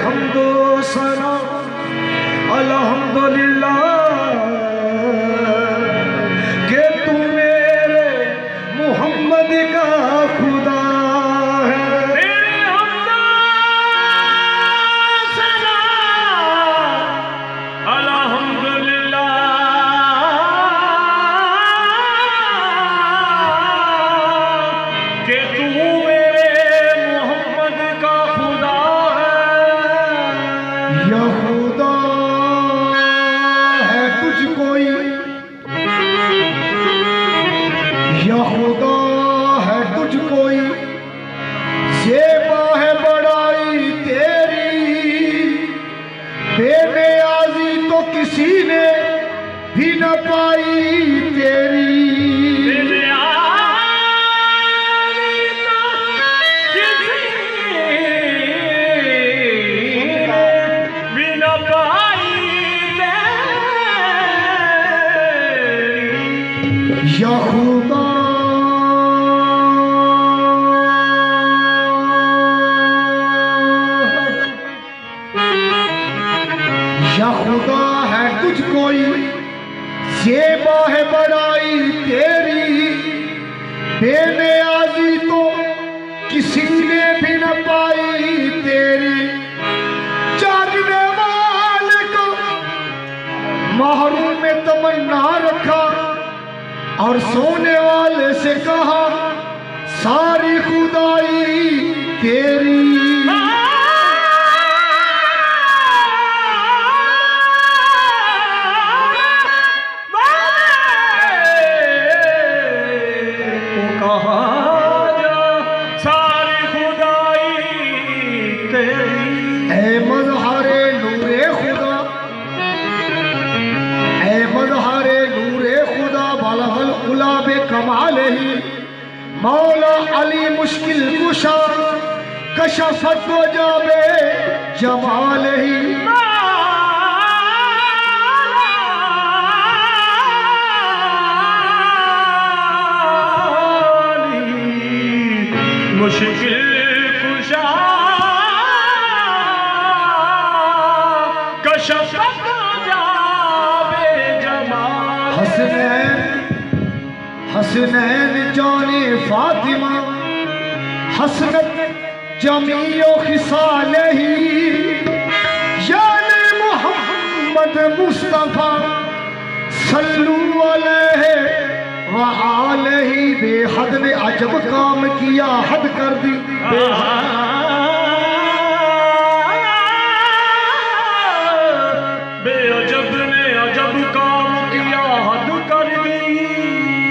हम्दो सना अल्हम्दुलिल्लाह कि तू मेरे मोहम्मद का खुदा खुदा है तुझ कोई ज़ेबा है बड़ाई तेरी बेनियाज़ी तो किसी ने भी न पाई तेरी जागने वाले को महरूम में तमन्ना रखा और सोने वाले से कहा सारी खुदाई तेरी मौला अली मुश्किल कुशा कशफत हो जावे जमाल ही मुश्किल कुशा कशफत हो जावे जमाल हसनैन जाने फातिमा हसनत जमीओ खिसाल ही याने मोहम्मद मुस्तफा सल्लू अलैहि व आलिही बेहद ने अजब काम किया हद कर दी बेअजब ने अजब काम किया हद कर दी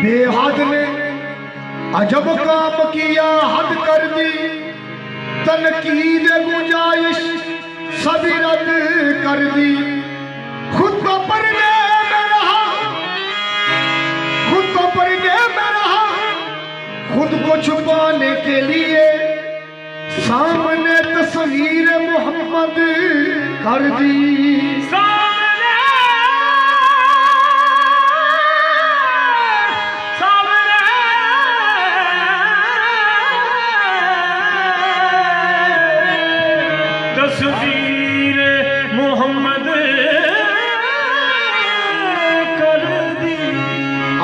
बेहद ने अजब काम किया हद कर दी तनकीद गुंजाइश सभी रद्द कर दी खुद तो पर्दे में रहा खुद तो पर्दे में रहा खुद को छुपाने के लिए सामने तस्वीर मोहम्मद कर दी तस्वीर मोहम्मद कर दी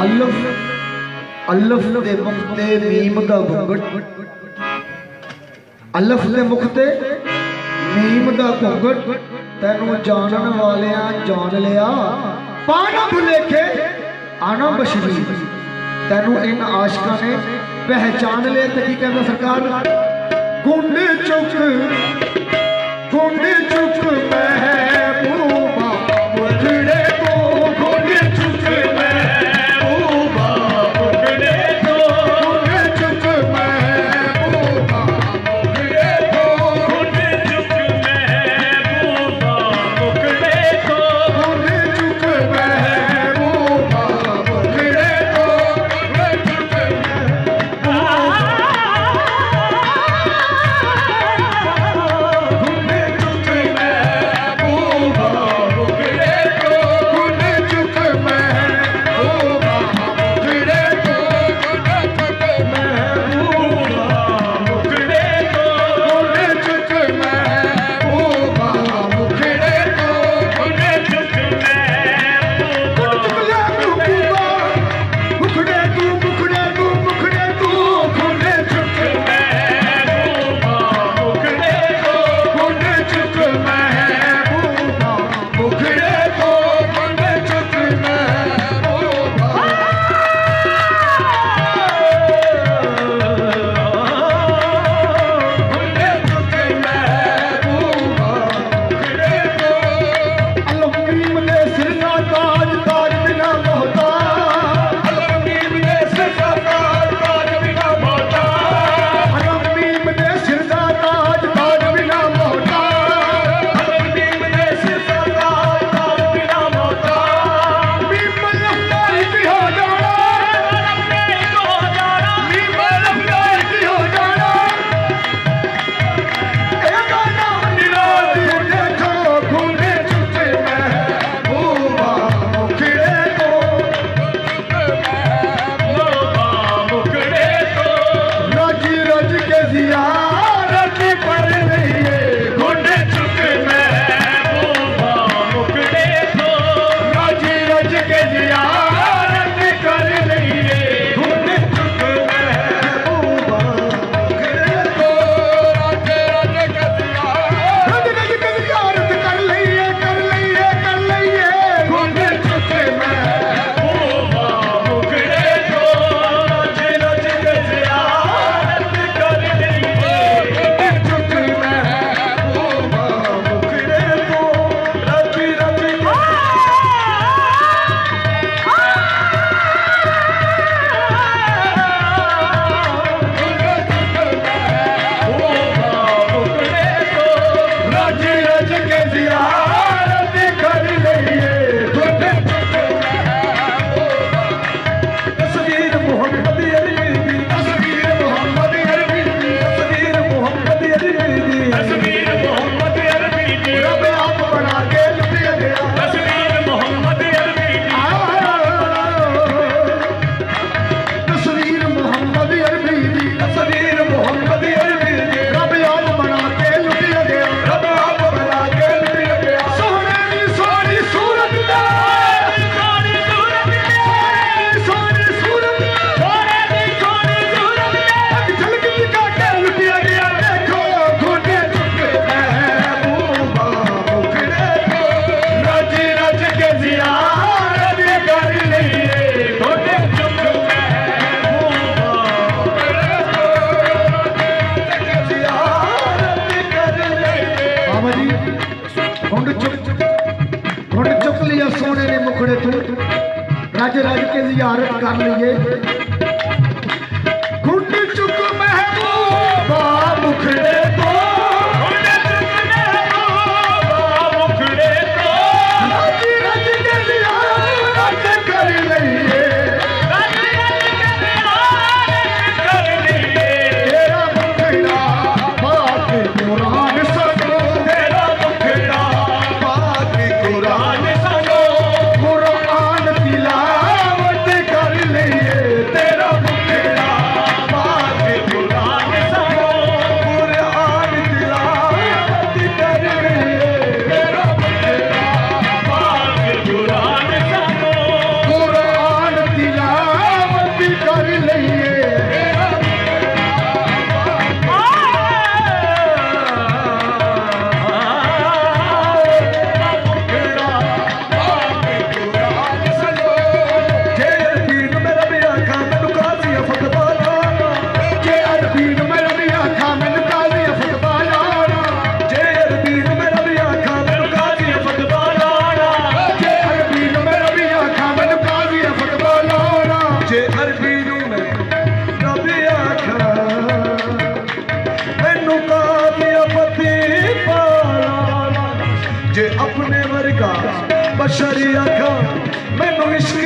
अल्लफ अल्लफ दे मुक्ते मीम दा घुंघट अल्लफ दे मुक्ते मीम दा घुंघट तैनू जानन वालियां जान लिया पाना भुलेखे आना बशरी तैनू इन आशिकां ने पहचान लिया ते की कहंदा सरकार गुंड चुक महबूबा मुखड़े को गुंड चुक महबूबा मुखड़े को गुंड चुक महबूबा मुखड़े को गुंड चुक महबूबा मुखड़े को गुंड चुक महबूबा मुखड़े को गुंड चुक महबूबा रज रज के जियारत कर लीए। घुट चुक महबूबा मुखड़े तो, रज रज के जियारत कर लीए। तेरा मुखड़ा पाक कुरान सनो, तेरा मुखड़ा पाक कुरान सनो, कुरान तिलावत कर लिए। तेरा मुखड़ा पाक कुरान सनो, कुरान तिलावत कर लिए। तेरा मुखड़ा पाक कुरान सनो, कुरान तिलावत कर लिए। जे अपने वर्गा बशरी आखा मैनू इश्क